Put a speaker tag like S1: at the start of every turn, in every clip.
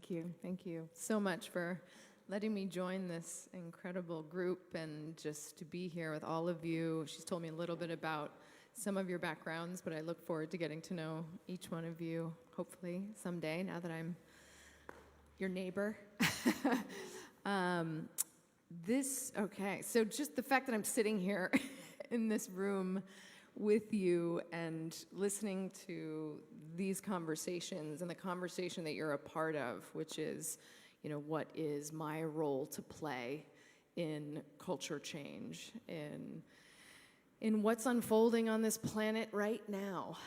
S1: Thank you. Thank you so much for letting me join this incredible group and just to be here with all of you. She's told me a little bit about some of your backgrounds, but I look forward to getting to know each one of you, hopefully someday, now that I'm your neighbor. Okay, so just the fact that I'm sitting here in this room with you and listening to these conversations and the conversation that you're a part of, which is, you know, what is my role to play in culture change, in what's unfolding on this planet right now,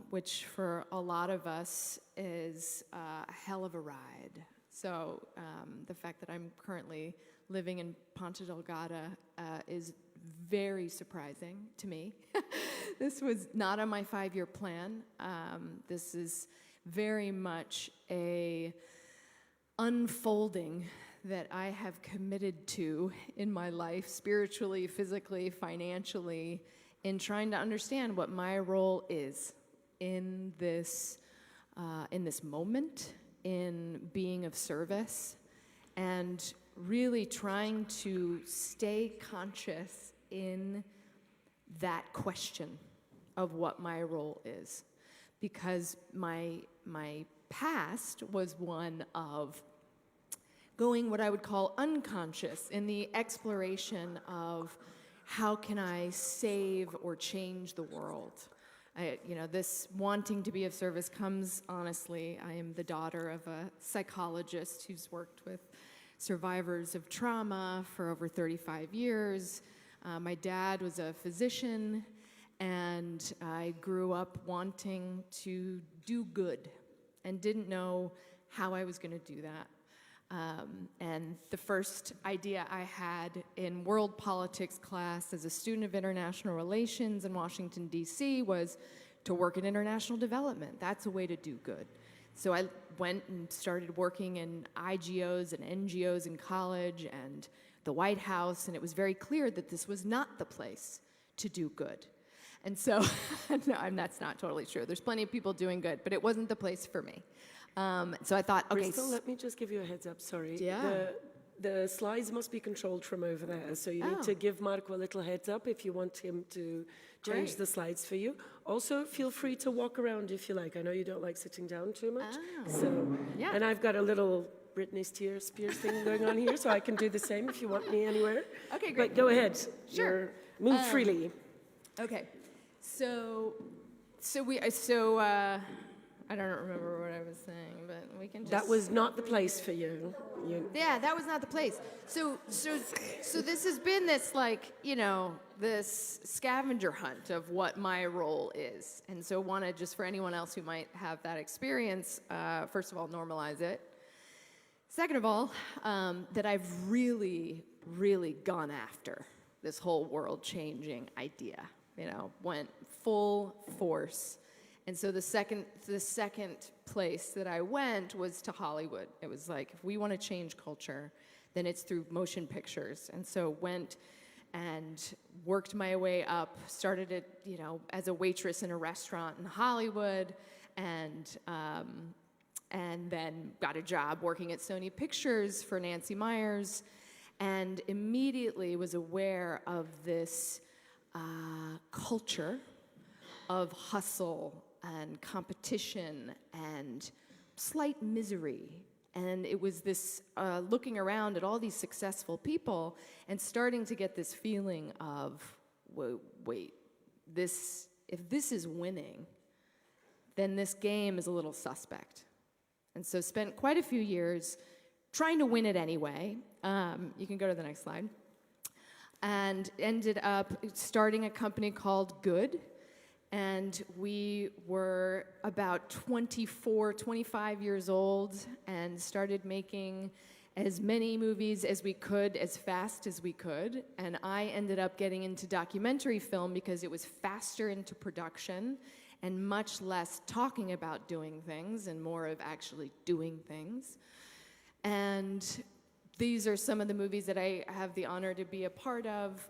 S1: which for a lot of us is a hell of a ride. So the fact that I'm currently living in Ponta Delgada is very surprising to me. This was not on my 5-year plan. This is very much a unfolding that I have committed to in my life, spiritually, physically, financially, in trying to understand what my role is in this moment, in being of service, and really trying to stay conscious in that question of what my role is. Because my past was one of going what I would call unconscious in the exploration of how can I save or change the world. This wanting to be of service comes, honestly, I am the daughter of a psychologist who's worked with survivors of trauma for over 35 years. My dad was a physician, and I grew up wanting to do good and didn't know how I was going to do that. And the first idea I had in world politics class as a student of international relations in Washington, D.C. was to work in international development. That's a way to do good. So I went and started working in IGOs and NGOs in college and the White House, and it was very clear that this was not the place to do good. And so, no, that's not totally true. There's plenty of people doing good, but it wasn't the place for me. So I thought, okay.
S2: Crystal, let me just give you a heads up, sorry.
S1: Yeah.
S2: The slides must be controlled from over there, so you need to give Marco a little heads up if you want him to change the slides for you. Also, feel free to walk around if you like. I know you don't like sitting down too much. And I've got a little Britney Spears thing going on here, so I can do the same if you want me anywhere.
S1: Okay, great.
S2: But go ahead.
S1: Sure.
S2: Move freely.
S1: Okay. So I don't remember what I was saying, but we can just...
S2: That was not the place for you.
S1: Yeah, that was not the place. So this has been this, this scavenger hunt of what my role is. And so wanted, just for anyone else who might have that experience, first of all, normalize it. Second of all, that I've really, really gone after this whole world-changing idea. Went full force. And so the second place that I went was to Hollywood. It was like, if we want to change culture, then it's through motion pictures. And so went and worked my way up, started it, as a waitress in a restaurant in Hollywood, and then got a job working at Sony Pictures for Nancy Meyers, and immediately was aware of this culture of hustle and competition and slight misery. And it was this looking around at all these successful people and starting to get this feeling of, wait, if this is winning, then this game is a little suspect. And so spent quite a few years trying to win it anyway. You can go to the next slide. And ended up starting a company called Good. And we were about 24, 25 years old and started making as many movies as we could, as fast as we could. And I ended up getting into documentary film because it was faster into production and much less talking about doing things and more of actually doing things. And these are some of the movies that I have the honor to be a part of.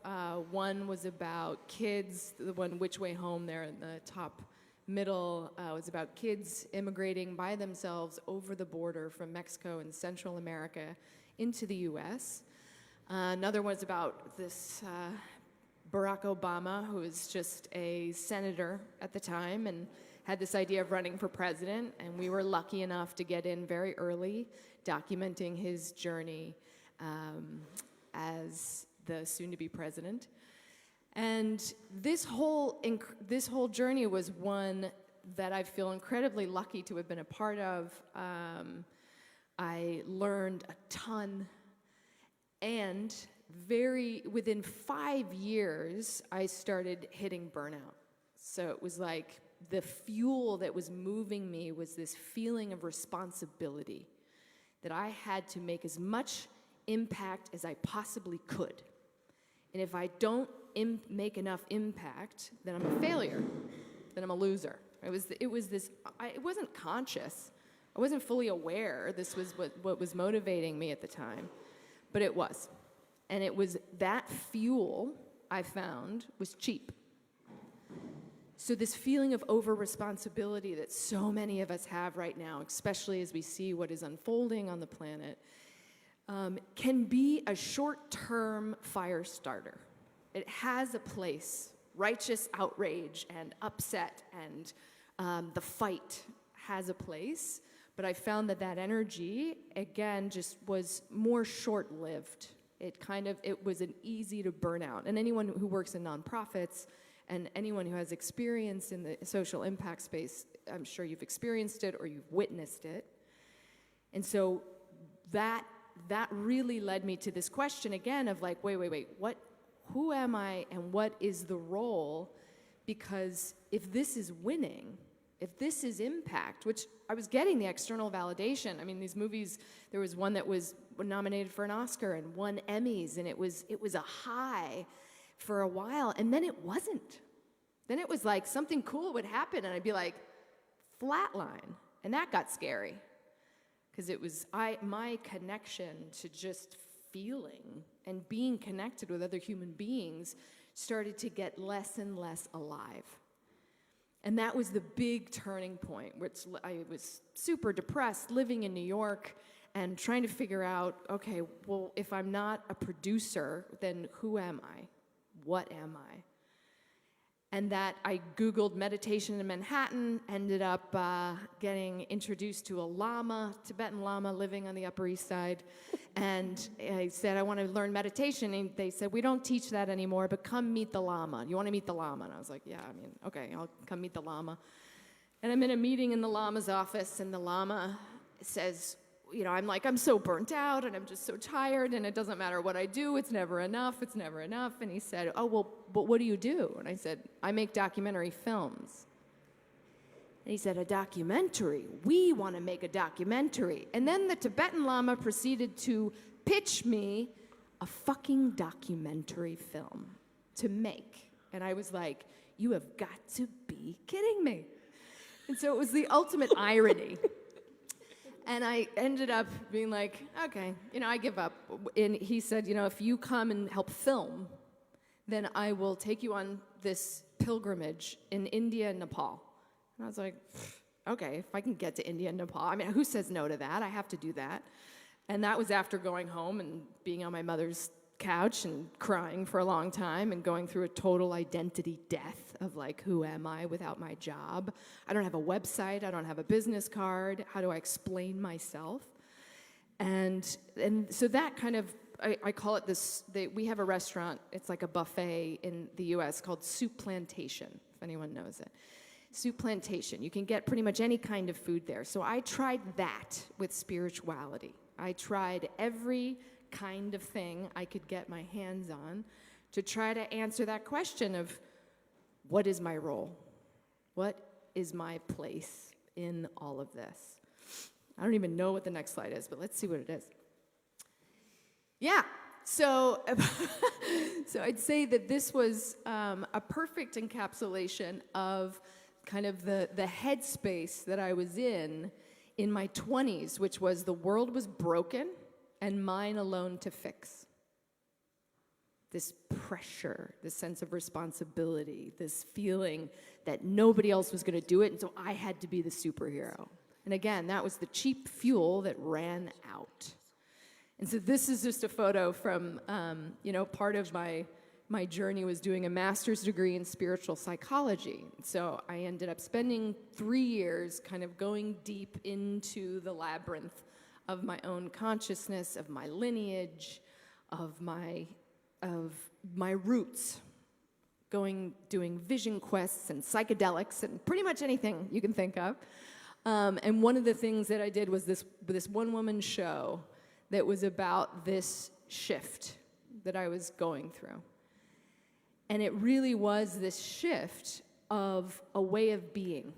S1: One was about kids, the one Which Way Home there in the top middle was about kids immigrating by themselves over the border from Mexico and Central America into the U.S. Another one's about this Barack Obama, who was just a senator at the time and had this idea of running for president, and we were lucky enough to get in very early, documenting his journey as the soon-to-be president. And this whole journey was one that I feel incredibly lucky to have been a part of. I learned a ton, and within 5 years, I started hitting burnout. So it was like the fuel that was moving me was this feeling of responsibility, that I had to make as much impact as I possibly could. And if I don't make enough impact, then I'm a failure, then I'm a loser. It wasn't conscious. I wasn't fully aware this was what was motivating me at the time, but it was. And it was that fuel I found was cheap. So this feeling of over-responsibility that so many of us have right now, especially as we see what is unfolding on the planet, can be a short-term fire starter. It has a place. Righteous outrage and upset and the fight has a place. But I found that energy, again, just was more short-lived. It was an easy to burn out. And anyone who works in nonprofits and anyone who has experience in the social impact space, I'm sure you've experienced it or you've witnessed it. And so that really led me to this question again of like, wait, who am I and what is the role? Because if this is winning, if this is impact, which I was getting the external validation. I mean, these movies, there was one that was nominated for an Oscar and won Emmys, and it was a high for a while, and then it wasn't. Then it was like something cool would happen, and I'd be like, flatline. And that got scary. Because it was my connection to just feeling and being connected with other human beings started to get less and less alive. And that was the big turning point, which I was super depressed, living in New York and trying to figure out, okay, well, if I'm not a producer, then who am I? What am I? And that I Googled meditation in Manhattan, ended up getting introduced to a Tibetan Lama living on the Upper East Side. And I said, I want to learn meditation. And they said, we don't teach that anymore, but come meet the Lama. You want to meet the Lama? And I was like, yeah, okay, I'll come meet the Lama. And I'm in a meeting in the Lama's office, and the Lama says, I'm so burnt out, and I'm just so tired, and it doesn't matter what I do, it's never enough. And he said, oh, well, but what do you do? And I said, I make documentary films. And he said, a documentary? We want to make a documentary. And then the Tibetan Lama proceeded to pitch me a fucking documentary film to make. And I was like, you have got to be kidding me. And so it was the ultimate irony. And I ended up being like, okay, I give up. And he said, if you come and help film, then I will take you on this pilgrimage in India and Nepal. And I was like, okay, if I can get to India and Nepal. Who says no to that? I have to do that. And that was after going home and being on my mother's couch and crying for a long time and going through a total identity death of like, who am I without my job? I don't have a website. I don't have a business card. How do I explain myself? And so that kind of, I call it this, we have a restaurant, it's like a buffet in the US called Soup Plantation, if anyone knows it. Soup Plantation. You can get pretty much any kind of food there. So I tried that with spirituality. I tried every kind of thing I could get my hands on to try to answer that question of what is my role? What is my place in all of this? I don't even know what the next slide is, but let's see what it is. Yeah, so I'd say that this was a perfect encapsulation of kind of the headspace that I was in my 20s, which was the world was broken and mine alone to fix. this pressure, this sense of responsibility, this feeling that nobody else was going to do it, and so I had to be the superhero. And again, that was the cheap fuel that ran out. And so this is just a photo from, part of my journey was doing a master's degree in spiritual psychology. So I ended up spending 3 years kind of going deep into the labyrinth of my own consciousness, of my lineage, of my roots, doing vision quests and psychedelics and pretty much anything you can think of. And one of the things that I did was this one-woman show that was about this shift that I was going through. And it really was this shift of a way of being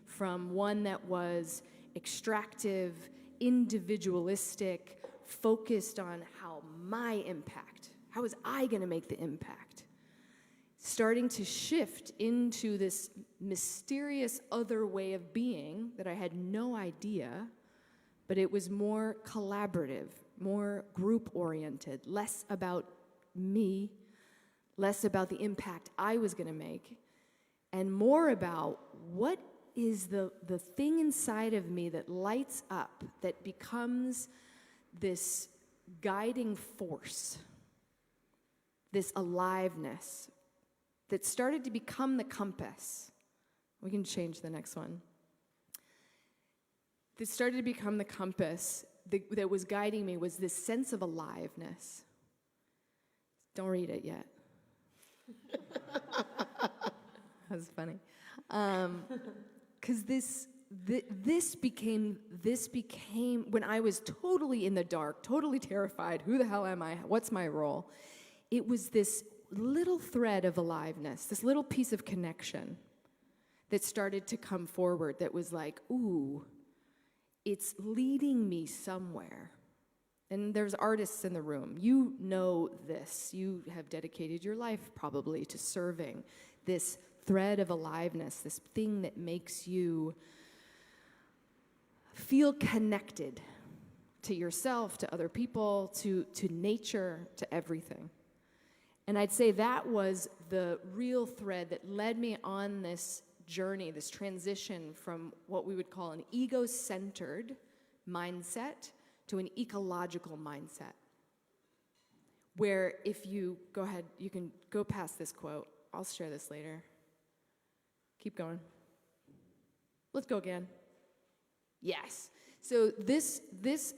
S1: from one that was extractive, individualistic, focused on how was I going to make the impact? Starting to shift into this mysterious other way of being that I had no idea, but it was more collaborative, more group-oriented, less about me, less about the impact I was going to make, and more about what is the thing inside of me that lights up, that becomes this guiding force, this aliveness that started to become the compass. We can change the next one. That started to become the compass that was guiding me was this sense of aliveness. Don't read it yet. That's funny. Because this became, when I was totally in the dark, totally terrified, who the hell am I? What's my role? It was this little thread of aliveness, this little piece of connection that started to come forward that was like, ooh, it's leading me somewhere. And there's artists in the room. You know this. You have dedicated your life probably to serving this thread of aliveness, this thing that makes you feel connected to yourself, to other people, to nature, to everything. And I'd say that was the real thread that led me on this journey, this transition from what we would call an ego-centered mindset to an ecological mindset. Where if you, go ahead, you can go past this quote. I'll share this later. Keep going. Let's go again. Yes. So this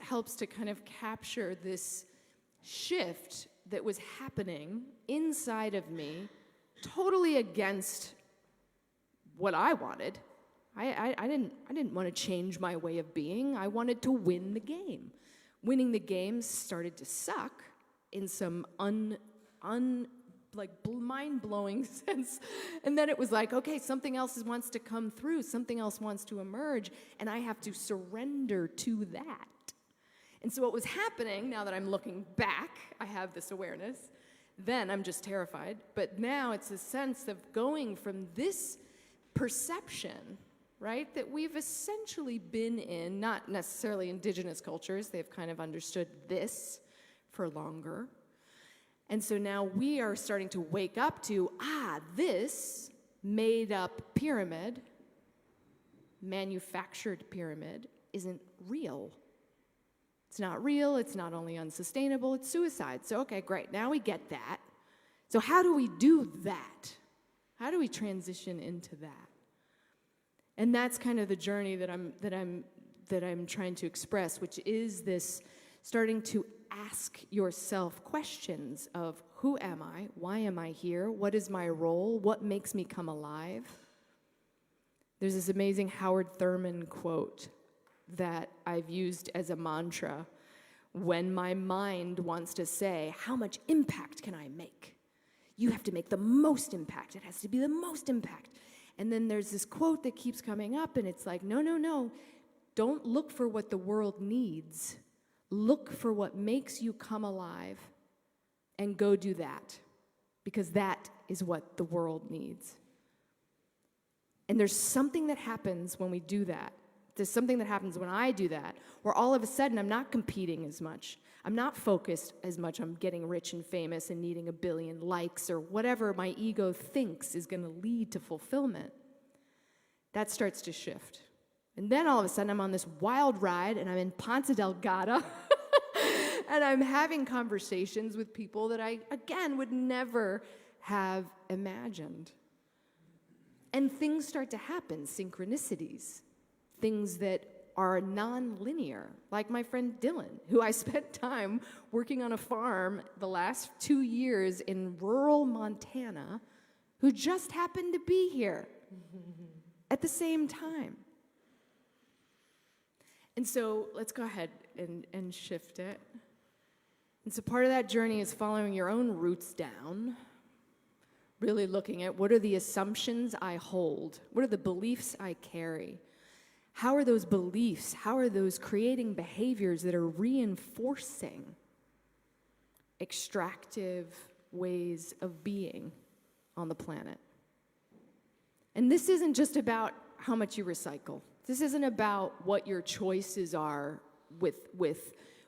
S1: helps to kind of capture this shift that was happening inside of me, totally against what I wanted. I didn't want to change my way of being. I wanted to win the game. Winning the game started to suck in some mind-blowing sense. And then it was like, okay, something else wants to come through, something else wants to emerge, and I have to surrender to that. And so what was happening, now that I'm looking back, I have this awareness, then I'm just terrified, but now it's a sense of going from this perception, right, that we've essentially been in, not necessarily indigenous cultures, they've kind of understood this for longer. And so now we are starting to wake up to, this made-up pyramid, manufactured pyramid, isn't real. It's not real, it's not only unsustainable, it's suicide. So, okay, great, now we get that. So how do we do that? How do we transition into that? And that's kind of the journey that I'm trying to express, which is this starting to ask yourself questions of who am I? Why am I here? What is my role? What makes me come alive? There's this amazing Howard Thurman quote that I've used as a mantra when my mind wants to say, how much impact can I make? You have to make the most impact. It has to be the most impact. And then there's this quote that keeps coming up, and it's like, no. Don't look for what the world needs. Look for what makes you come alive and go do that, because that is what the world needs. And there's something that happens when we do that There's something that happens when I do that, where all of a sudden I'm not competing as much. I'm not focused as much on getting rich and famous and needing 1 billion likes or whatever my ego thinks is going to lead to fulfillment. That starts to shift. And then all of a sudden I'm on this wild ride and I'm in Ponce Delgado and I'm having conversations with people that I, again, would never have imagined. And things start to happen, synchronicities, things that are non-linear, like my friend Dylan, who I spent time working on a farm the last 2 years in rural Montana, who just happened to be here at the same time. And so let's go ahead and shift it. And so part of that journey is following your own roots down, really looking at what are the assumptions I hold, what are the beliefs I carry, how are those beliefs, how are those creating behaviors that are reinforcing extractive ways of being on the planet. And this isn't just about how much you recycle. This isn't about what your choices are with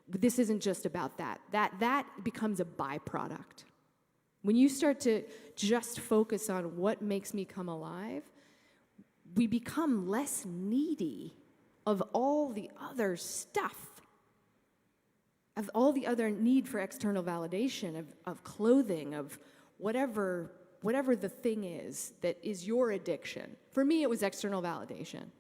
S1: this isn't just about that. That becomes a byproduct. When you start to just focus on what makes me come alive, we become less needy of all the other stuff, of all the other need for external validation, of clothing, of whatever the thing is that is your addiction. For me, it was external validation.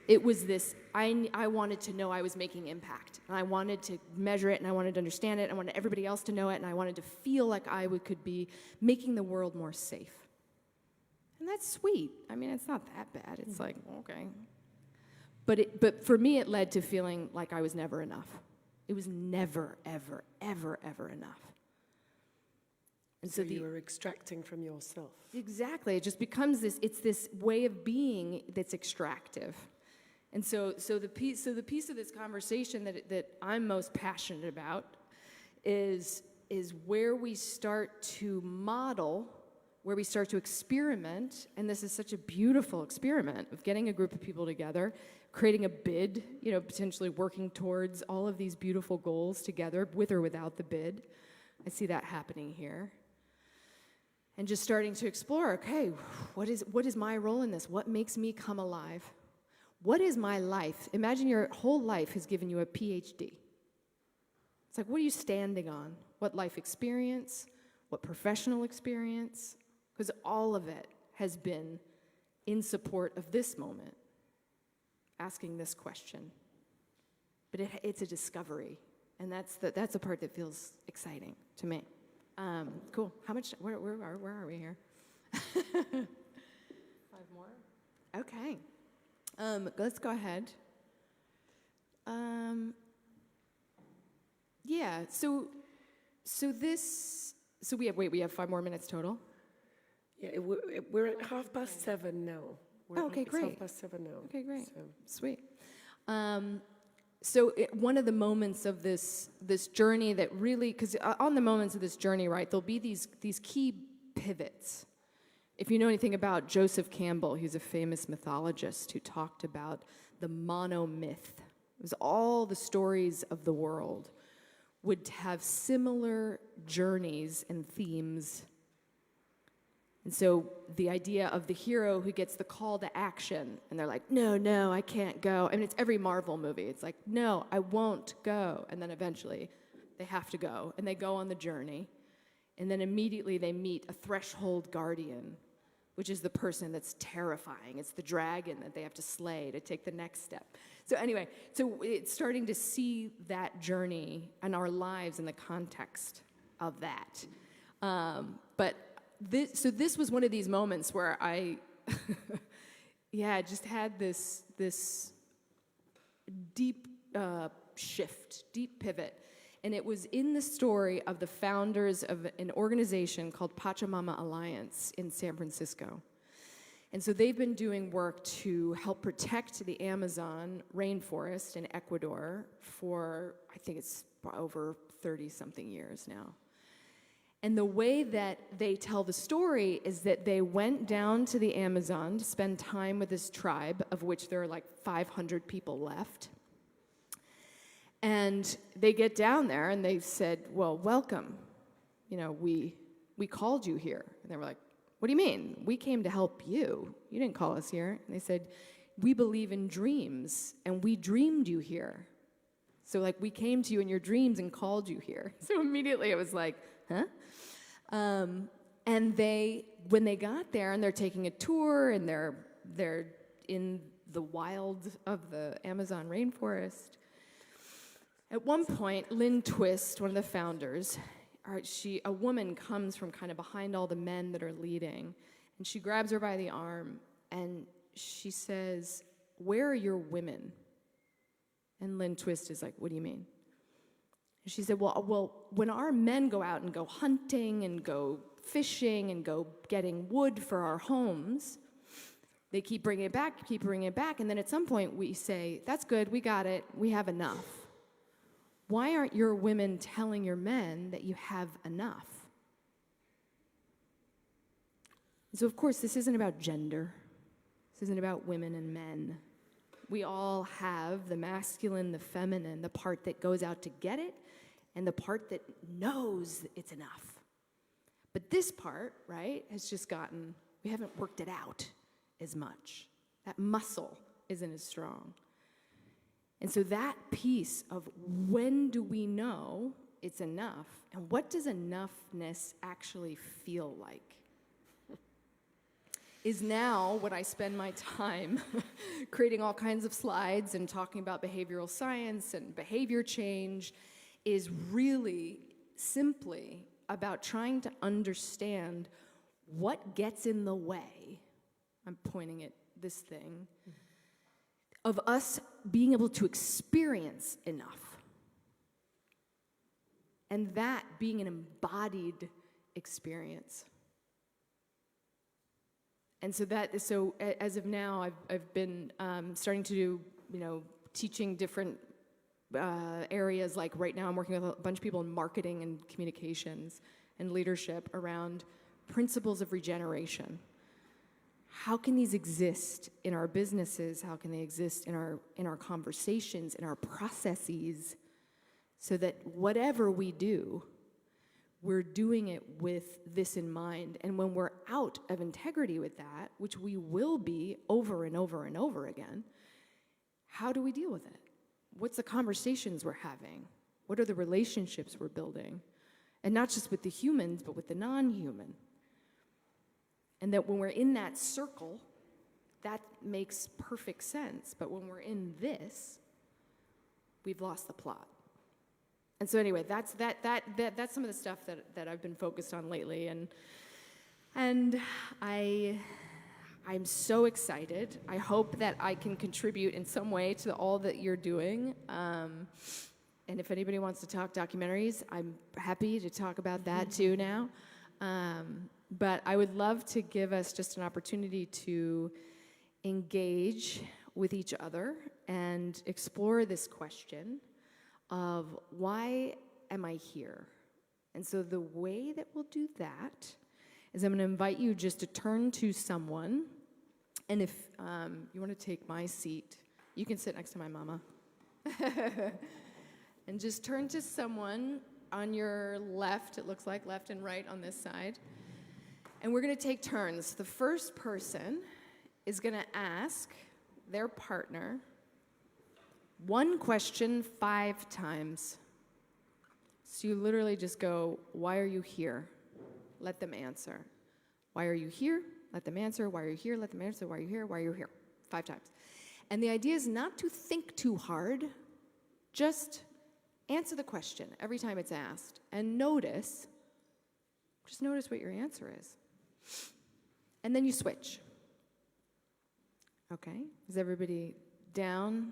S1: It was this, I wanted to know I was making impact, and I wanted to measure it, and I wanted to understand it, and I wanted everybody else to know it, and I wanted to feel like could be making the world more safe. And that's sweet. I mean, it's not that bad. It's like, okay. But for me, it led to feeling like I was never enough. It was never, ever, ever, ever enough. And
S2: so you were extracting from yourself.
S1: Exactly. It just becomes this way of being that's extractive. And so the piece of this conversation that I'm most passionate about is where we start to model, where we start to experiment, and this is such a beautiful experiment of getting a group of people together, creating a bid, potentially working towards all of these beautiful goals together, with or without the bid. I see that happening here. And just starting to explore, okay, what is my role in this? What makes me come alive? What is my life? Imagine your whole life has given you a PhD. It's like, what are you standing on? What life experience? What professional experience? Because all of it has been in support of this moment, asking this question. But it's a discovery, and that's the part that feels exciting to me. Cool. How much? Where are we here? 5 more. Okay. Let's go ahead. Yeah. So we have 5 more minutes total.
S2: Yeah, we're at 7:30 now.
S1: Okay, great.
S2: It's 7:30 now.
S1: Okay, great. Sweet. So one of the moments of this journey that really, because on the moments of this journey, right, there'll be these key pivots. If you know anything about Joseph Campbell, he's a famous mythologist who talked about the monomyth. It was all the stories of the world would have similar journeys and themes. And so the idea of the hero who gets the call to action, and they're like, no, I can't go. I mean, it's every Marvel movie. It's like, no, I won't go. And then eventually they have to go, and they go on the journey. And then immediately they meet a threshold guardian, which is the person that's terrifying. It's the dragon that they have to slay to take the next step. So anyway, so it's starting to see that journey and our lives in the context of that. This was one of these moments where I, just had this deep shift, deep pivot. And it was in the story of the founders of an organization called Pachamama Alliance in San Francisco. And so they've been doing work to help protect the Amazon rainforest in Ecuador for, I think it's over 30-something years now. And the way that they tell the story is that they went down to the Amazon to spend time with this tribe, of which there are like 500 people left. And they get down there and they said, well, welcome. You know, we called you here. And they were like, what do you mean? We came to help you. You didn't call us here. And they said, we believe in dreams, and we dreamed you here. So, like, we came to you in your dreams and called you here. So immediately it was like, huh? And when they got there, and they're taking a tour, and they're in the wild of the Amazon rainforest. At one point, Lynn Twist, one of the founders, a woman comes from kind of behind all the men that are leading, and she grabs her by the arm, and she says, where are your women? And Lynn Twist is like, what do you mean? And she said, well, when our men go out and go hunting and go fishing and go getting wood for our homes, they keep bringing it back, and then at some point we say, that's good, we got it, we have enough. Why aren't your women telling your men that you have enough? So, of course, this isn't about gender. This isn't about women and men. We all have the masculine, the feminine, the part that goes out to get it, and the part that knows it's enough. But this part, right, has just we haven't worked it out as much. That muscle isn't as strong. And so that piece of when do we know it's enough, and what does enoughness actually feel like, is now what I spend my time creating all kinds of slides and talking about behavioral science and behavior change, is really simply about trying to understand what gets in the way. I'm pointing at this thing. Of us being able to experience enough. And that being an embodied experience. And so as of now, I've been starting to do, teaching different areas. Like right now, I'm working with a bunch of people in marketing and communications and leadership around principles of regeneration. How can these exist in our businesses? How can they exist in our conversations, in our processes, so that whatever we do, we're doing it with this in mind. And when we're out of integrity with that, which we will be over and over and over again, how do we deal with it? What's the conversations we're having? What are the relationships we're building? And not just with the humans, but with the non-human. And that when we're in that circle, that makes perfect sense. But when we're in this, we've lost the plot. And so anyway, that's some of the stuff that I've been focused on lately. And I'm so excited. I hope that I can contribute in some way to all that you're doing. And if anybody wants to talk documentaries, I'm happy to talk about that too now. But I would love to give us just an opportunity to engage with each other and explore this question of why am I here? And so the way that we'll do that is I'm going to invite you just to turn to someone. And if you want to take my seat, you can sit next to my mama. And just turn to someone on your left, it looks like, left and right on this side. And we're going to take turns. The first person is going to ask their partner one question 5 times. So you literally just go, why are you here? Let them answer. Why are you here? Let them answer. Why are you here? Let them answer. Why are you here? Why are you here? 5 times. And the idea is not to think too hard. Just answer the question every time it's asked. And just notice what your answer is. And then you switch. Okay? Is everybody down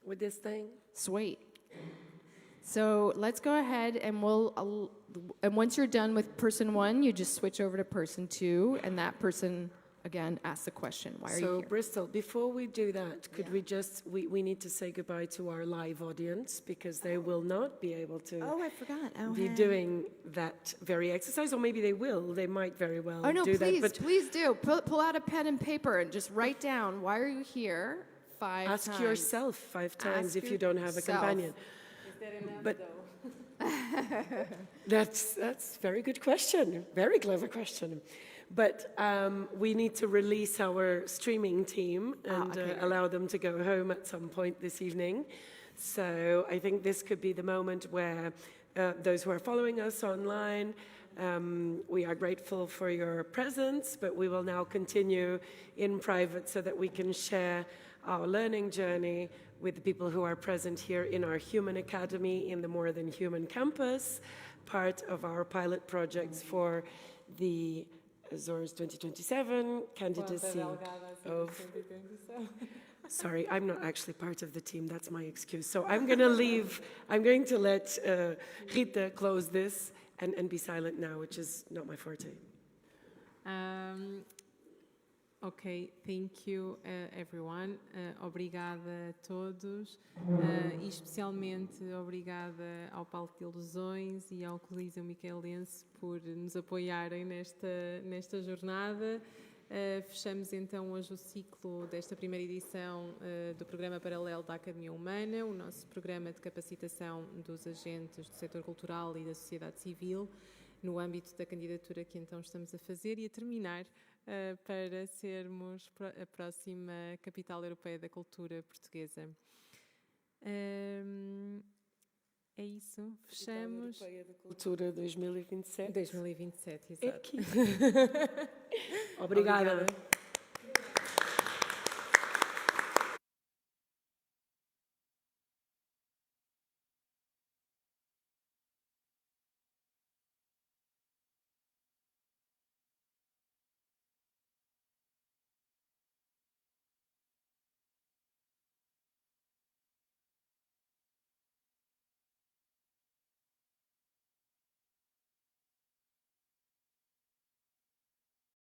S2: with this thing?
S1: Sweet. So let's go ahead and and once you're done with person 1, you just switch over to person 2, and that person again, ask the question, why are you
S2: So,
S1: here?
S2: Bristol, before we do that, could we just, we need to say goodbye to our live audience because they will not be able to
S1: I forgot.
S2: be doing that very exercise, or maybe they will. They might very well
S1: Oh, no,
S2: do
S1: please,
S2: that. But
S1: please do. Pull out a pen and paper and just write down, why are you here 5 times?
S2: ask yourself 5 times
S1: Ask
S2: if you don't have a
S1: yourself.
S2: companion.
S3: Is that enough,
S2: But-
S3: though?
S2: That's a very good question. Very clever question. But we need to release our streaming team and
S1: okay, great.
S2: allow them to go home at some point this evening. So I think this could be the moment where those who are following us online, we are grateful for your presence, but we will now continue in private so that we can share our learning journey with the people who are present here in our Human Academy in the More Than Human campus, part of our pilot projects for the Azores 2027 candidacy of... Sorry, I'm not actually part of the team, that's my excuse. So I'm going to leave, I'm going to let Rita close this and be silent now, which is not my forte.
S3: Ok, thank you everyone. Obrigada a todos e especialmente obrigada ao Palco de Ilusões e ao Coliseu Micaelense por nos apoiarem nesta jornada. Fechamos então hoje o ciclo desta primeira edição do Programa Paralelo da Academia Humana, o nosso programa de capacitação dos agentes do setor cultural e da sociedade civil, no âmbito da candidatura que então estamos a fazer e a terminar para sermos a próxima capital europeia da cultura portuguesa. É isso, fechamos.
S2: Capital Europeia da Cultura 2027.
S3: 2027,
S2: É
S3: exato.
S2: aqui. Obrigada.